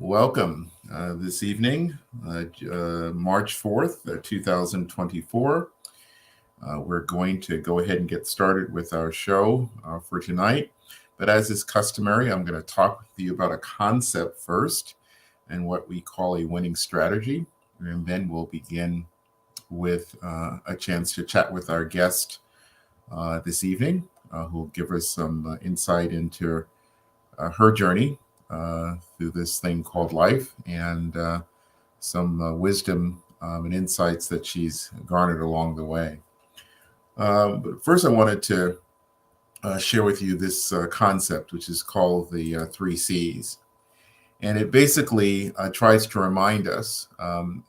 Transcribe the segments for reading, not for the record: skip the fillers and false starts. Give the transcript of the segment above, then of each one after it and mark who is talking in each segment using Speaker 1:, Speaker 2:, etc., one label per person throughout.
Speaker 1: Welcome this evening, March 4th, 2024. We're going to go ahead and get started with our show for tonight. But as is customary, I'm going to talk with you about a concept first and what we call a winning strategy. And then we'll begin with a chance to chat with our guest this evening, who will give us some insight into her journey through this thing called life and some wisdom and insights that she's garnered along the way. But first, I wanted to share with you this concept, which is called the three C's. And it basically tries to remind us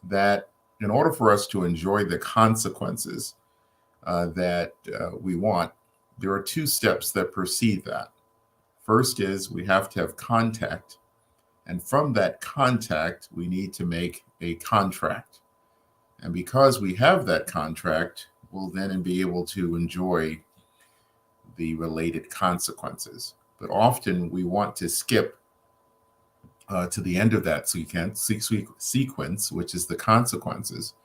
Speaker 1: that in order for us to enjoy the consequences that we want, there are two steps that precede that. First is we have to have contact. And from that contact, we need to make a contract. And because we have that contract, we'll then be able to enjoy the related consequences. But often we want to skip to the end of that sequence, which is the consequences.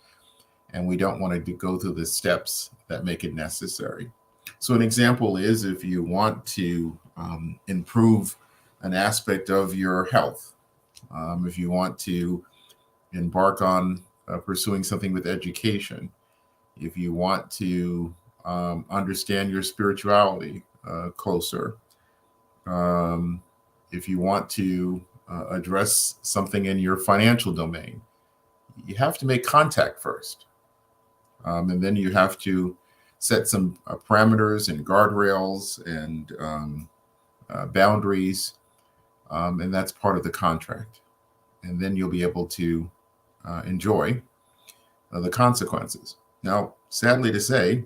Speaker 1: And we don't want to go through the steps that make it necessary. So an example is if you want to improve an aspect of your health, if you want to embark on pursuing something with education, if you want to understand your spirituality closer, if you want to address something in your financial domain, you have to make contact first. And then you have to set some parameters and guardrails and boundaries, and that's part of the contract. And then you'll be able to enjoy the consequences. Now, sadly to say,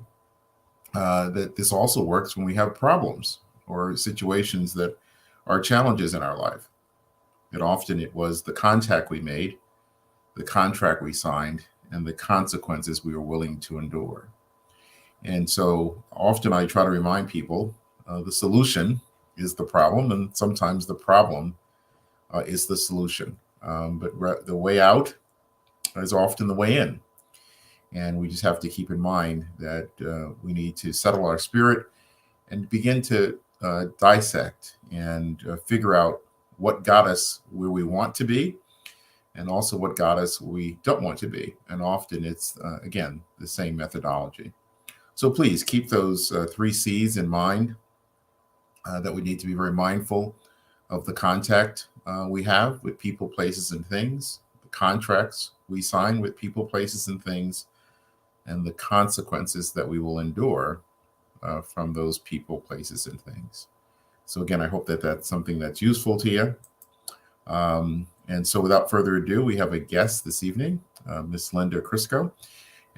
Speaker 1: that this also works when we have problems or situations that are challenges in our life. And often it was the contact we made, the contract we signed, and the consequences we were willing to endure. And so often I try to remind people the solution is the problem, and sometimes the problem is the solution. But the way out is often the way in. And we just have to keep in mind that we need to settle our spirit and begin to dissect and figure out what got us where we want to be and also what got us where we don't want to be. And often it's, again, the same methodology. So please keep those three C's in mind, that we need to be very mindful of the contact we have with people, places, and things, the contracts we sign with people, places, and things, and the consequences that we will endure from those people, places, and things. So again, I hope that that's something that's useful to you. And so without further ado, we have a guest this evening, Miss Linda Crisco.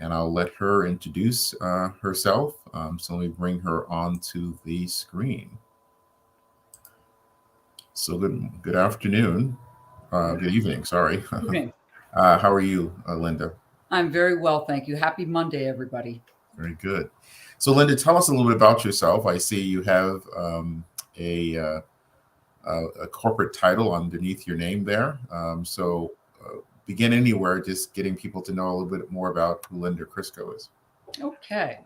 Speaker 1: And I'll let her introduce herself. So let me bring her onto the screen. So good afternoon. Good evening, sorry.
Speaker 2: Good evening.
Speaker 1: How are you, Linda?
Speaker 2: I'm very well, thank you. Happy Monday, everybody.
Speaker 1: Very good. So Linda, tell us a little bit about yourself. I see you have a corporate title underneath your name there. So begin anywhere, just getting people to know a little bit more about who Linda Crisco is.
Speaker 2: Okay.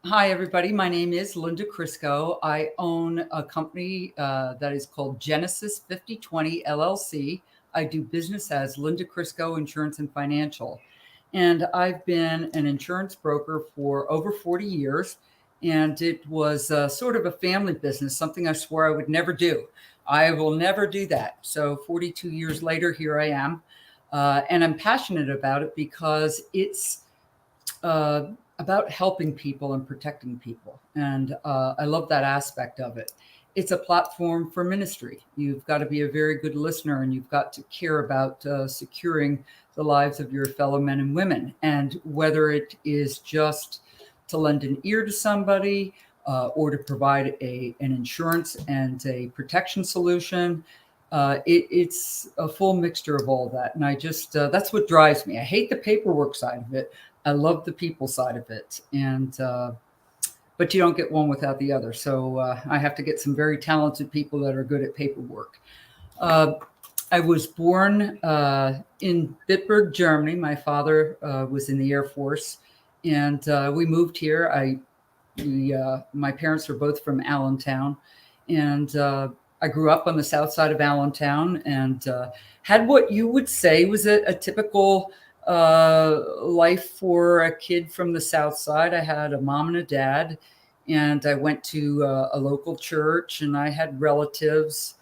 Speaker 2: Hi, everybody. My name is Linda Crisco. I own a company that is called Genesis 5020 LLC. I do business as Linda Crisco Insurance and Financial. And I've been an insurance broker for over 40 years. And it was sort of a family business, something I swore I would never do. I will never do that. So 42 years later, here I am. And I'm passionate about it because it's about helping people and protecting people. And I love that aspect of it. It's a platform for ministry. You've got to be a very good listener, and you've got to care about securing the lives of your fellow men and women. And whether it is just to lend an ear to somebody or to provide an insurance and a protection solution, it's a full mixture of all that. And I just, that's what drives me. I hate the paperwork side of it. I love the people side of it. And but you don't get one without the other. So I have to get some very talented people that are good at paperwork. I was born in Bitburg, Germany. My father was in the Air Force, and we moved here. My parents were both from Allentown, and I grew up on the south side of Allentown, and had what you would say was a typical life for a kid from the south side. I had a mom and a dad, and I went to a local church, and I had relatives.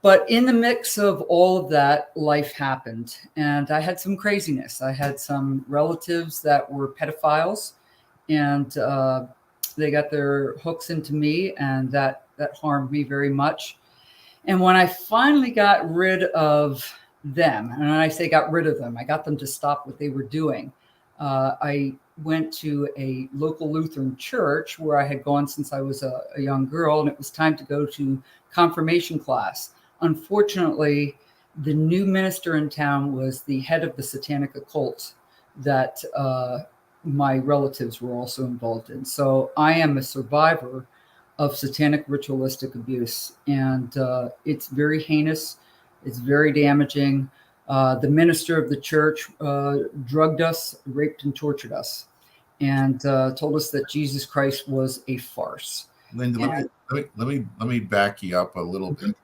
Speaker 2: But in the mix of all of that, life happened, and I had some craziness. I had some relatives that were pedophiles, and they got their hooks into me, and that harmed me very much. And when I finally got rid of them, and when I say got rid of them, I got them to stop what they were doing. I went to a local Lutheran church where I had gone since I was a young girl, and it was time to go to confirmation class. Unfortunately, the new minister in town was the head of the satanic occult that my relatives were also involved in. So I am a survivor of satanic ritualistic abuse, and it's very heinous. It's very damaging. The minister of the church drugged us, raped, and tortured us, and told us that Jesus Christ was a farce.
Speaker 1: Linda, let me back you up a little bit,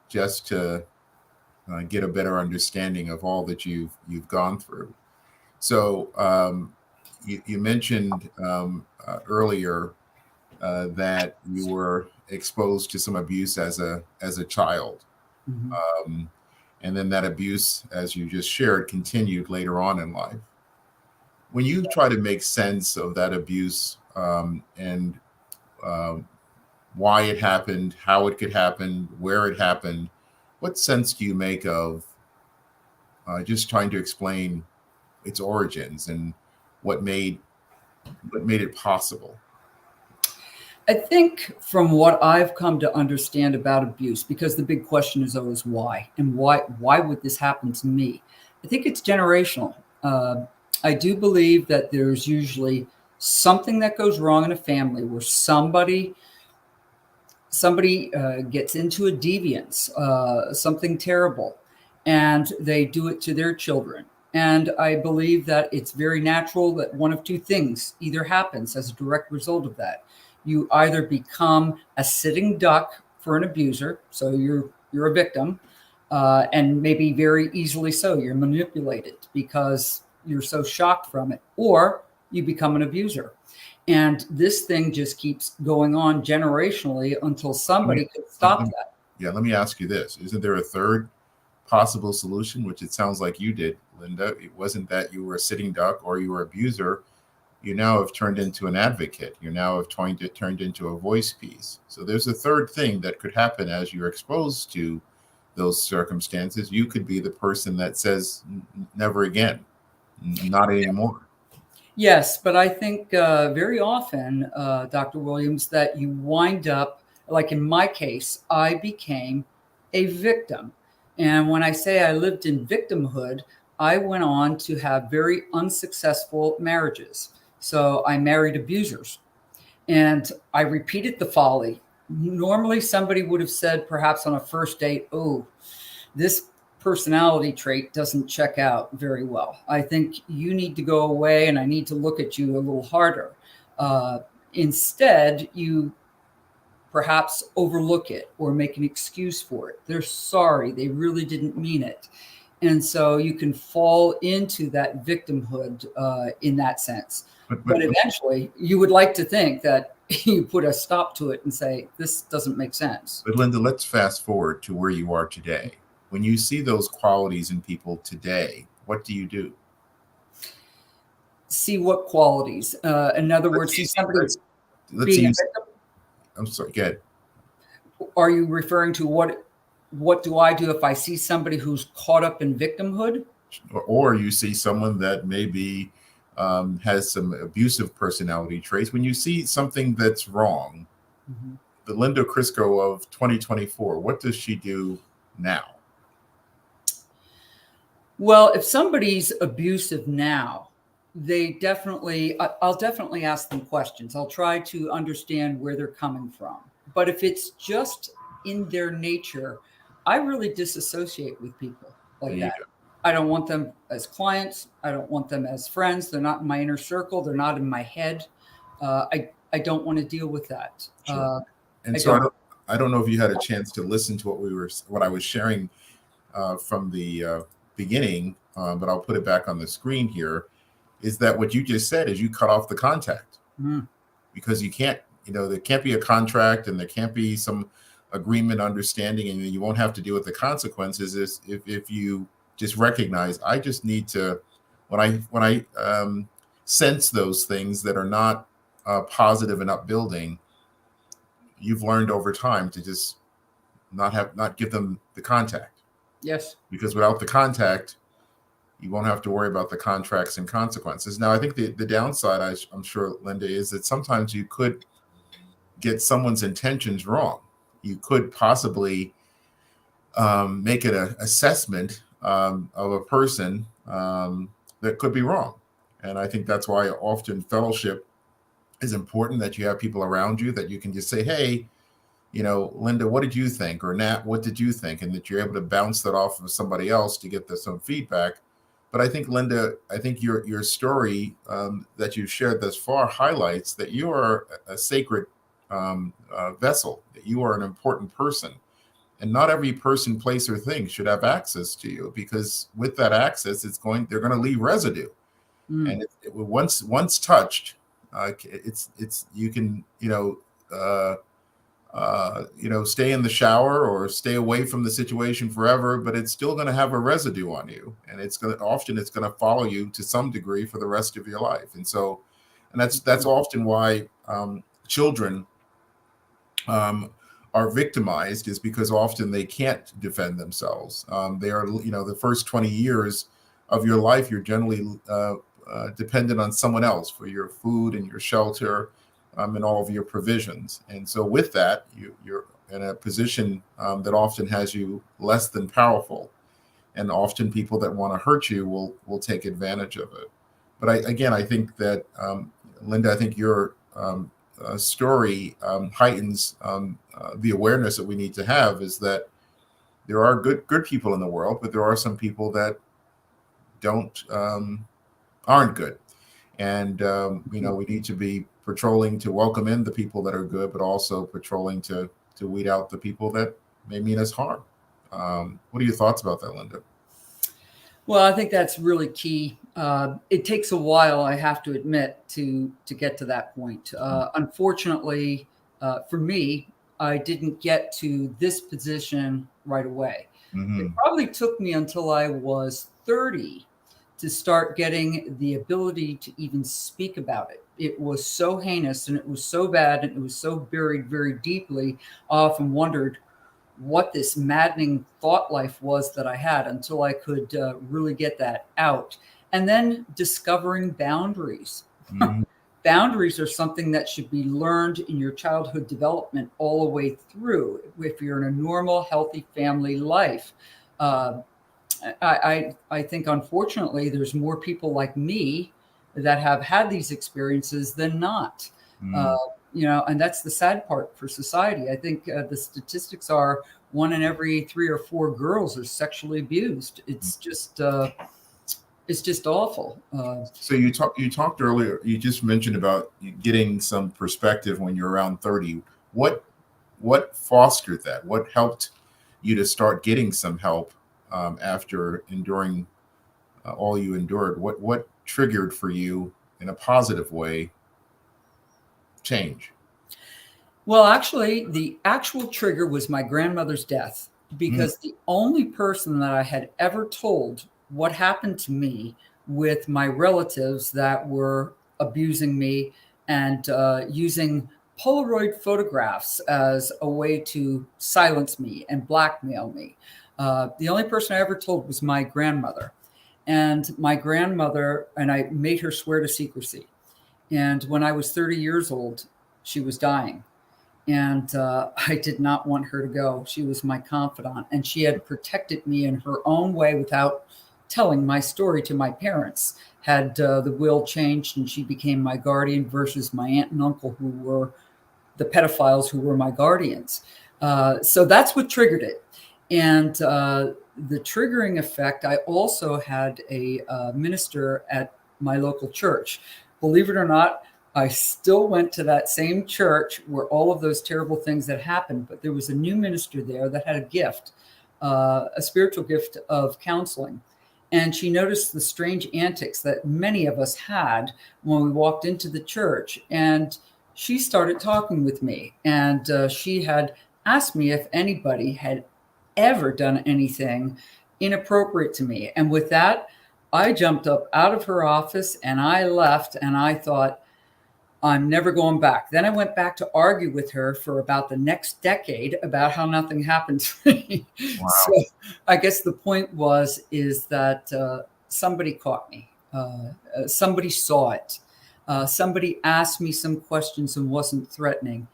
Speaker 1: just to get a better understanding of all that you've gone through. So you mentioned earlier that you were exposed to some abuse as a child, and then that abuse, as you just shared, continued later on in life. When you try to make sense of that abuse, and why it happened, how it could happen, where it happened, what sense do you make of just trying to explain its origins and what made it possible?
Speaker 2: I think from what I've come to understand about abuse, because the big question is always why, and why would this happen to me? I think it's generational. I do believe that there's usually something that goes wrong in a family where somebody gets into a deviance, something terrible, and they do it to their children. And I believe that it's very natural that one of two things either happens as a direct result of that. You either become a sitting duck for an abuser, so you're a victim, and maybe very easily so. You're manipulated because you're so shocked from it, or you become an abuser. And this thing just keeps going on generationally until somebody could stop that.
Speaker 1: Yeah, let me ask you this. Isn't there a third possible solution, which it sounds like you did, Linda? It wasn't that you were a sitting duck or you were an abuser. You now have turned into an advocate. You now have turned into a voice piece. So there's a third thing that could happen as you're exposed to those circumstances. You could be the person that says, never again, not anymore.
Speaker 2: Yes, but I think very often, Dr. Williams, that you wind up, like in my case, I became a victim. And when I say I lived in victimhood, I went on to have very unsuccessful marriages. So I married abusers, and I repeated the folly. Normally, somebody would have said, perhaps on a first date, oh, this personality trait doesn't check out very well. I think you need to go away, and I need to look at you a little harder. Instead, you perhaps overlook it or make an excuse for it. They're sorry. They really didn't mean it. And so you can fall into that victimhood in that sense. But eventually, you would like to think that you put a stop to it and say, this doesn't make sense.
Speaker 1: But Linda, let's fast forward to where you are today. When you see those qualities in people today, what do you do?
Speaker 2: See what qualities? In other words, see somebody being a victim?
Speaker 1: I'm sorry, go ahead.
Speaker 2: Are you referring to what do I do if I see somebody who's caught up in victimhood?
Speaker 1: Or you see someone that maybe has some abusive personality traits. When you see something that's wrong, the Linda Crisco of 2024, what does she do now?
Speaker 2: Well, if somebody's abusive now, I'll definitely ask them questions. I'll try to understand where they're coming from. But if it's just in their nature, I really disassociate with people
Speaker 1: There
Speaker 2: like
Speaker 1: you
Speaker 2: that.
Speaker 1: go.
Speaker 2: I don't want them as clients. I don't want them as friends. They're not in my inner circle. They're not in my head. I don't want to deal with that.
Speaker 1: Sure. And
Speaker 2: I
Speaker 1: so
Speaker 2: don't.
Speaker 1: I don't know if you had a chance to listen to what I was sharing from the beginning, but I'll put it back on the screen here. Is that what you just said? Is you cut off the contact because you can't, there can't be a contract and there can't be some agreement, understanding, and you won't have to deal with the consequences. Is if you just recognize, I just need to, when I sense those things that are not positive and upbuilding, you've learned over time to just not give them the contact.
Speaker 2: Yes.
Speaker 1: Because without the contact, you won't have to worry about the contracts and consequences. Now, I think the downside, I'm sure, Linda, is that sometimes you could get someone's intentions wrong. You could possibly make an assessment of a person that could be wrong. And I think that's why often fellowship is important, that you have people around you that you can just say, hey, Linda, what did you think? Or Nat, what did you think? And that you're able to bounce that off of somebody else to get some feedback. But I think, Linda, your story that you've shared thus far highlights that you are a sacred vessel, that you are an important person. And not every person, place, or thing should have access to you, because with that access, they're going to leave residue. And once touched, you can, stay in the shower or stay away from the situation forever, but it's still going to have a residue on you, and it's going to follow you to some degree for the rest of your life. And so, and that's often why children are victimized, is because often they can't defend themselves. They are, the first 20 years of your life, you're generally dependent on someone else for your food and your shelter. And all of your provisions. And so with that, you're in a position that often has you less than powerful. And often people that want to hurt you will take advantage of it. But I think that, Linda, I think your story heightens the awareness that we need to have, is that there are good people in the world, but there are some people that aren't good. And, we need to be patrolling to welcome in the people that are good, but also patrolling to weed out the people that may mean us harm. What are your thoughts about that, Linda?
Speaker 2: Well, I think that's really key. It takes a while, I have to admit, to get to that point. Unfortunately, for me, I didn't get to this position right away. It probably took me until I was 30 to start getting the ability to even speak about it. It was so heinous and it was so bad and it was so buried very deeply. I often wondered what this maddening thought life was that I had, until I could really get that out. And then discovering boundaries. Boundaries are something that should be learned in your childhood development all the way through, if you're in a normal, healthy family life. I think, unfortunately, there's more people like me that have had these experiences than not. And that's the sad part for society. I think the statistics are 1 in every 3 or 4 girls are sexually abused. It's just awful.
Speaker 1: So you talked earlier, you just mentioned about getting some perspective when you're around 30. What fostered that? What helped you to start getting some help after enduring all you endured? What triggered for you, in a positive way, change?
Speaker 2: Well, actually, the actual trigger was my grandmother's death, because the only person that I had ever told what happened to me with my relatives that were abusing me and using Polaroid photographs as a way to silence me and blackmail me. The only person I ever told was my grandmother. And my grandmother, and I made her swear to secrecy. And when I was 30 years old, she was dying. And I did not want her to go. She was my confidant, and she had protected me in her own way without telling my story to my parents. Had the will changed and she became my guardian versus my aunt and uncle, who were the pedophiles who were my guardians. So that's what triggered it. And the triggering effect, I also had a minister at my local church. Believe it or not, I still went to that same church where all of those terrible things had happened, but there was a new minister there that had a gift, a spiritual gift of counseling. And she noticed the strange antics that many of us had when we walked into the church. And she started talking with me. And she had asked me if anybody had ever done anything inappropriate to me. And with that, I jumped up out of her office and I left, and I thought, I'm never going back. Then I went back to argue with her for about the next decade about how nothing happened to me.
Speaker 1: Wow.
Speaker 2: So I guess the point is that somebody caught me. Somebody saw it. Somebody asked me some questions and wasn't threatening.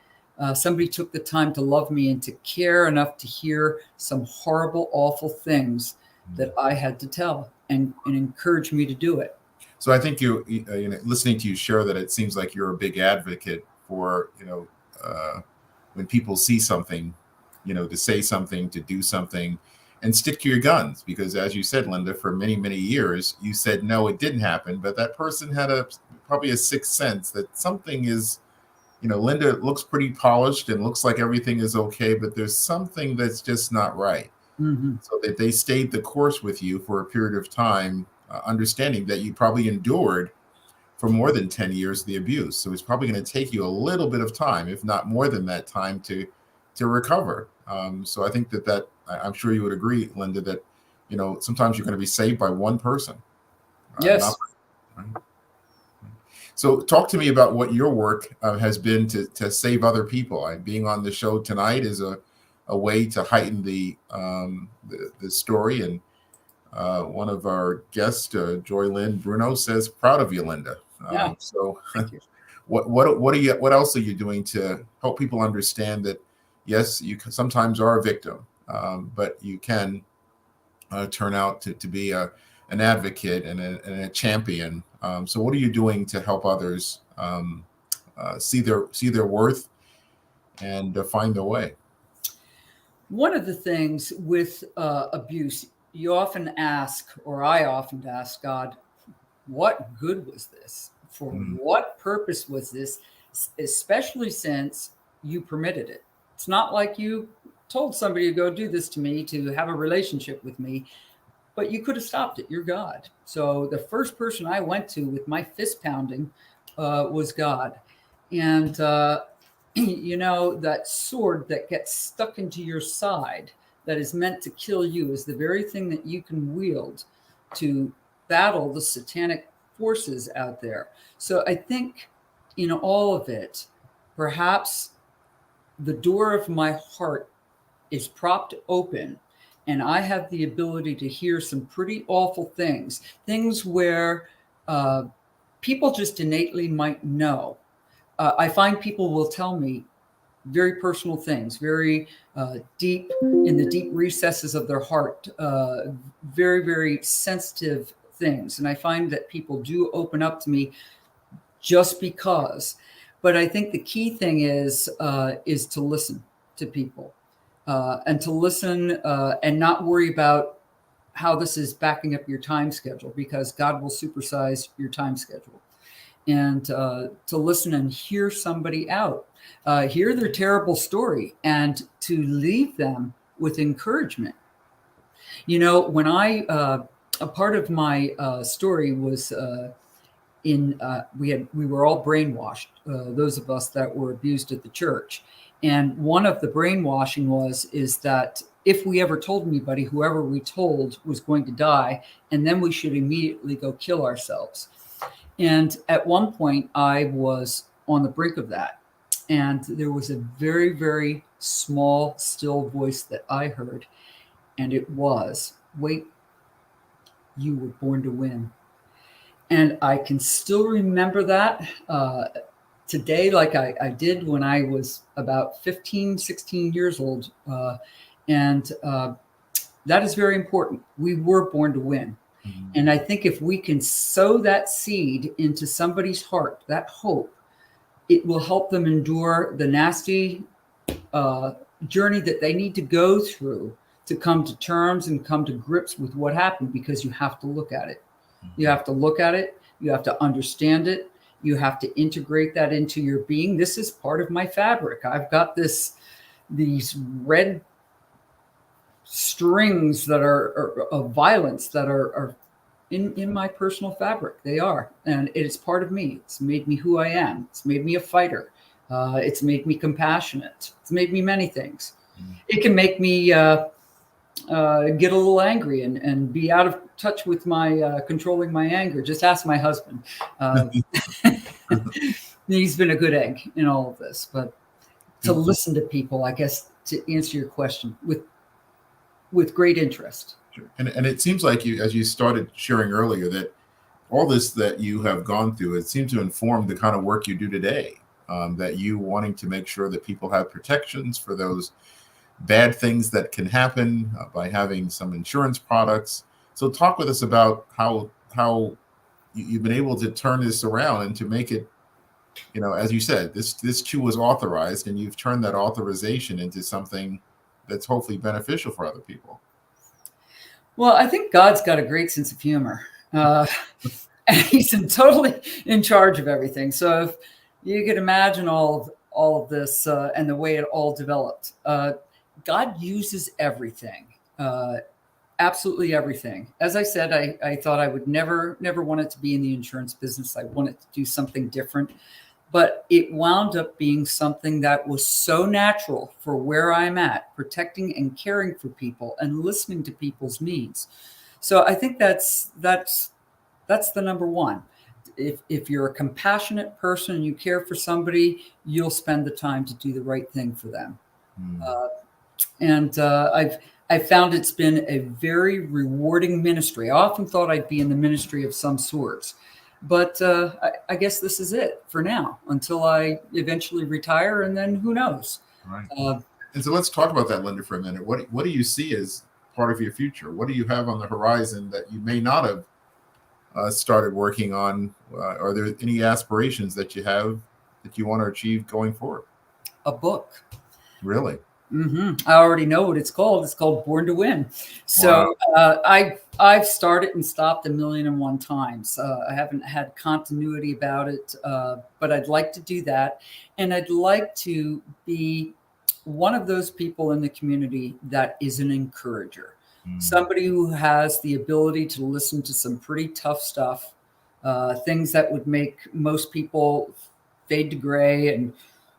Speaker 2: Somebody took the time to love me and to care enough to hear some horrible, awful things that I had to tell and encourage me to do it.
Speaker 1: So I think listening to you share that, it seems like you're a big advocate for, when people see something, to say something, to do something, and stick to your guns. Because as you said, Linda, for many, many years, you said, no, it didn't happen. But that person had probably a sixth sense that something is, Linda looks pretty polished and looks like everything is okay, but there's something that's just not right.
Speaker 2: Mm-hmm.
Speaker 1: So that they stayed the course with you for a period of time, understanding that you probably endured for more than 10 years the abuse. So it's probably going to take you a little bit of time, if not more than that time, to recover. So I think that I'm sure you would agree, Linda, that sometimes you're going to be saved by one person.
Speaker 2: Yes.
Speaker 1: Right? So talk to me about what your work has been to save other people. Being on the show tonight is a way to heighten the story. And one of our guests, Joy Lynn Bruno, says, "Proud of you, Linda."
Speaker 2: Yeah.
Speaker 1: So,
Speaker 2: Thank you.
Speaker 1: what else are you doing to help people understand that yes, you sometimes are a victim, but you can turn out to be an advocate and a champion. So, what are you doing to help others see their worth and find their way?
Speaker 2: One of the things with abuse, you often ask, or I often ask God, what good was this? For what purpose was this? Especially since you permitted it. It's not like you told somebody to go do this to me, to have a relationship with me, but you could have stopped it. You're God. So the first person I went to with my fist pounding was God. And, that sword that gets stuck into your side that is meant to kill you is the very thing that you can wield to battle the satanic forces out there. So I think in all of it, perhaps the door of my heart is propped open, and I have the ability to hear some pretty awful things where people just innately might know. I find people will tell me very personal things, very deep in the deep recesses of their heart, very, very sensitive things. And I find that people do open up to me just because. But I think the key thing is to listen to people and to listen and not worry about how this is backing up your time schedule, because God will supersize your time schedule. And to listen and hear somebody out, hear their terrible story, and to leave them with encouragement. When a part of my story was we were all brainwashed, those of us that were abused at the church. And one of the brainwashing is that if we ever told anybody, whoever we told was going to die, and then we should immediately go kill ourselves. And at one point, I was on the brink of that. And there was a very, very small, still voice that I heard. And it was, wait, you were born to win. And I can still remember that today, like I did when I was about 15, 16 years old. And that is very important. We were born to win. And I think if we can sow that seed into somebody's heart, that hope, it will help them endure the nasty journey that they need to go through to come to terms and come to grips with what happened, because you have to look at it. You have to look at it. You have to understand it. You have to integrate that into your being. This is part of my fabric. I've got these red strings that are of violence that are in my personal fabric. They are, and it is part of me. It's made me who I am. It's made me a fighter. It's made me compassionate. It's made me many things. It can make me get a little angry and be out of touch with my controlling my anger. Just ask my husband. He's been a good egg in all of this. But to listen to people, I guess, to answer your question, with great interest.
Speaker 1: Sure. And it seems like you, as you started sharing earlier, that all this that you have gone through, it seems to inform the kind of work you do today. That you wanting to make sure that people have protections for those bad things that can happen by having some insurance products. So talk with us about how you've been able to turn this around and to make it, as you said, this too was authorized, and you've turned that authorization into something that's hopefully beneficial for other people.
Speaker 2: Well, I think God's got a great sense of humor. And he's totally in charge of everything. So if you could imagine all of this and the way it all developed, God uses everything, absolutely everything. As I said, I thought I would never wanted to be in the insurance business. I wanted to do something different, but it wound up being something that was so natural for where I'm at, protecting and caring for people and listening to people's needs. So I think that's the number one. If you're a compassionate person and you care for somebody, you'll spend the time to do the right thing for them. I've found it's been a very rewarding ministry. I often thought I'd be in the ministry of some sorts, but I guess this is it for now until I eventually retire, and then who knows?
Speaker 1: Right. And so let's talk about that, Linda, for a minute. What do you see as part of your future? What do you have on the horizon that you may not have started working on? Are there any aspirations that you have that you want to achieve going forward?
Speaker 2: A book.
Speaker 1: Really?
Speaker 2: Mm-hmm. I already know what it's called. It's called Born to Win. So wow. I've started and stopped 1,000,001 times. I haven't had continuity about it, but I'd like to do that. And I'd like to be one of those people in the community that is an encourager. Somebody who has the ability to listen to some pretty tough stuff, things that would make most people fade to gray and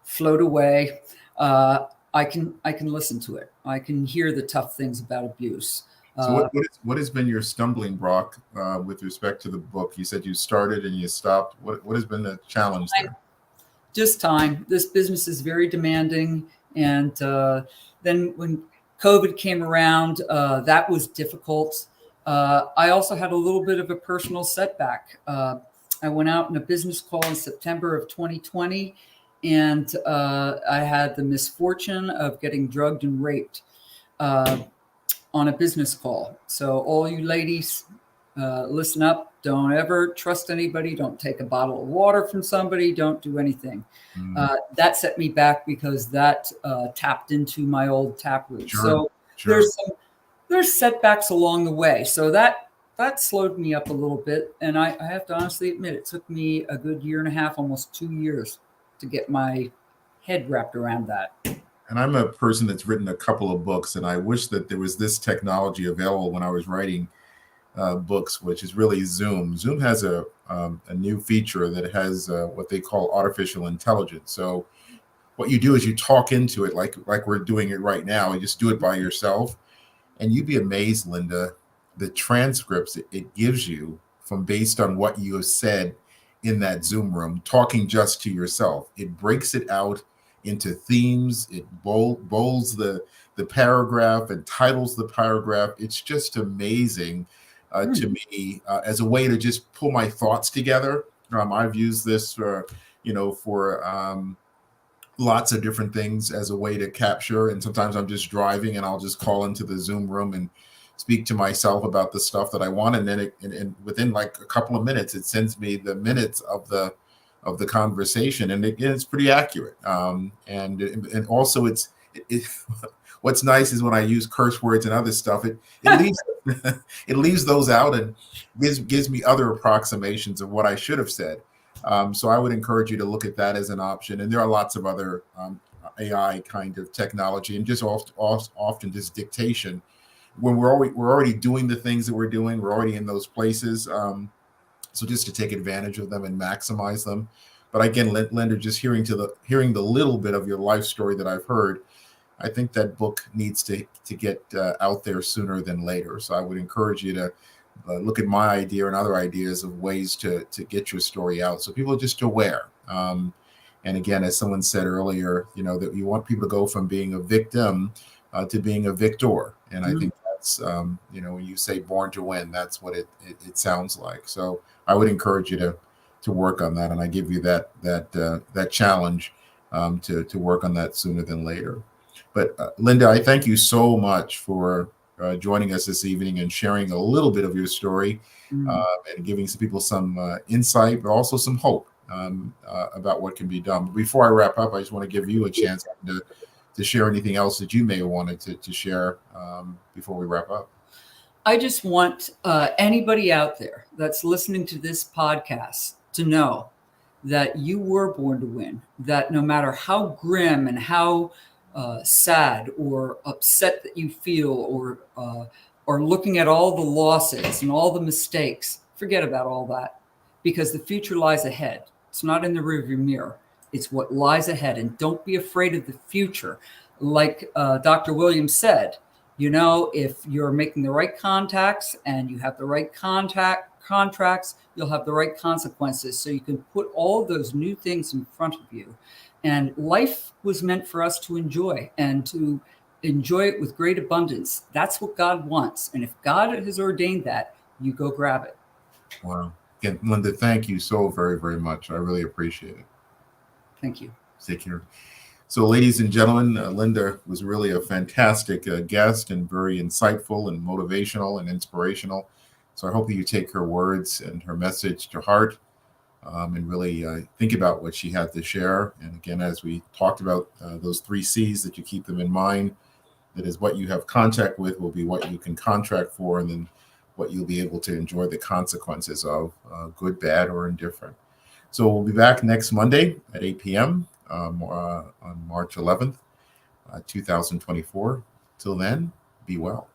Speaker 2: float away. I can listen to it. I can hear the tough things about abuse.
Speaker 1: So what has been your stumbling block with respect to the book? You said you started and you stopped. What has been the challenge there?
Speaker 2: Just time. This business is very demanding. And then when COVID came around, that was difficult. I also had a little bit of a personal setback. I went out in a business call in September of 2020, and I had the misfortune of getting drugged and raped on a business call. So all you ladies, listen up. Don't ever trust anybody. Don't take a bottle of water from somebody. Don't do anything. That set me back because that tapped into my old taproot.
Speaker 1: Sure.
Speaker 2: There's setbacks along the way. So that slowed me up a little bit. And I have to honestly admit, it took me a good 1.5 years, almost 2 years to get my head wrapped around that.
Speaker 1: And I'm a person that's written a couple of books, and I wish that there was this technology available when I was writing books, which is really Zoom. Zoom has a new feature that has what they call artificial intelligence. So what you do is you talk into it like we're doing it right now. You just do it by yourself, and you'd be amazed, Linda, the transcripts it gives you from based on what you have said in that Zoom room, talking just to yourself. It breaks it out into themes. It bolds the paragraph and titles the paragraph. It's just amazing to me as a way to just pull my thoughts together. I've used this for lots of different things as a way to capture. And sometimes I'm just driving and I'll just call into the Zoom room and speak to myself about the stuff that I want. And then and within like a couple of minutes, it sends me the minutes of the conversation. And it's pretty accurate. And also what's nice is when I use curse words and other stuff, it leaves it leaves those out and gives me other approximations of what I should have said. So I would encourage you to look at that as an option. And there are lots of other AI kind of technology, and just often just dictation. When we're already doing the things that we're doing, we're already in those places. So just to take advantage of them and maximize them. But again, Linda, just hearing the little bit of your life story that I've heard, I think that book needs to get out there sooner than later. So I would encourage you to look at my idea and other ideas of ways to get your story out, so people are just aware. And again, as someone said earlier, that you want people to go from being a victim to being a victor. And I think that's, when you say born to win, that's what it sounds like. So I would encourage you to work on that, and I give you that challenge to work on that sooner than later. But Linda, I thank you so much for joining us this evening and sharing a little bit of your story and giving some people some insight, but also some hope about what can be done. But before I wrap up, I just want to give you a chance to share anything else that you may have wanted to share before we wrap up.
Speaker 2: I just want anybody out there that's listening to this podcast to know that you were born to win, that no matter how grim and how sad or upset that you feel, or looking at all the losses and all the mistakes, forget about all that, because the future lies ahead. It's not in the rearview mirror. It's what lies ahead. And don't be afraid of the future. Like Dr. Williams said, if you're making the right contacts and you have the right contracts, you'll have the right consequences. So you can put all those new things in front of you. And life was meant for us to enjoy, and to enjoy it with great abundance. That's what God wants. And if God has ordained that, you go grab it.
Speaker 1: Wow. Again, Linda, thank you so very, very much. I really appreciate it.
Speaker 2: Thank you.
Speaker 1: Take care. So, ladies and gentlemen, Linda was really a fantastic guest, and very insightful and motivational and inspirational. So I hope that you take her words and her message to heart, and really think about what she had to share. And again, as we talked about those 3 C's, that you keep them in mind. That is, what you have contact with will be what you can contract for, and then what you'll be able to enjoy the consequences of, good, bad, or indifferent. So we'll be back next Monday at 8 p.m. On March 11th, 2024. Till then, be well.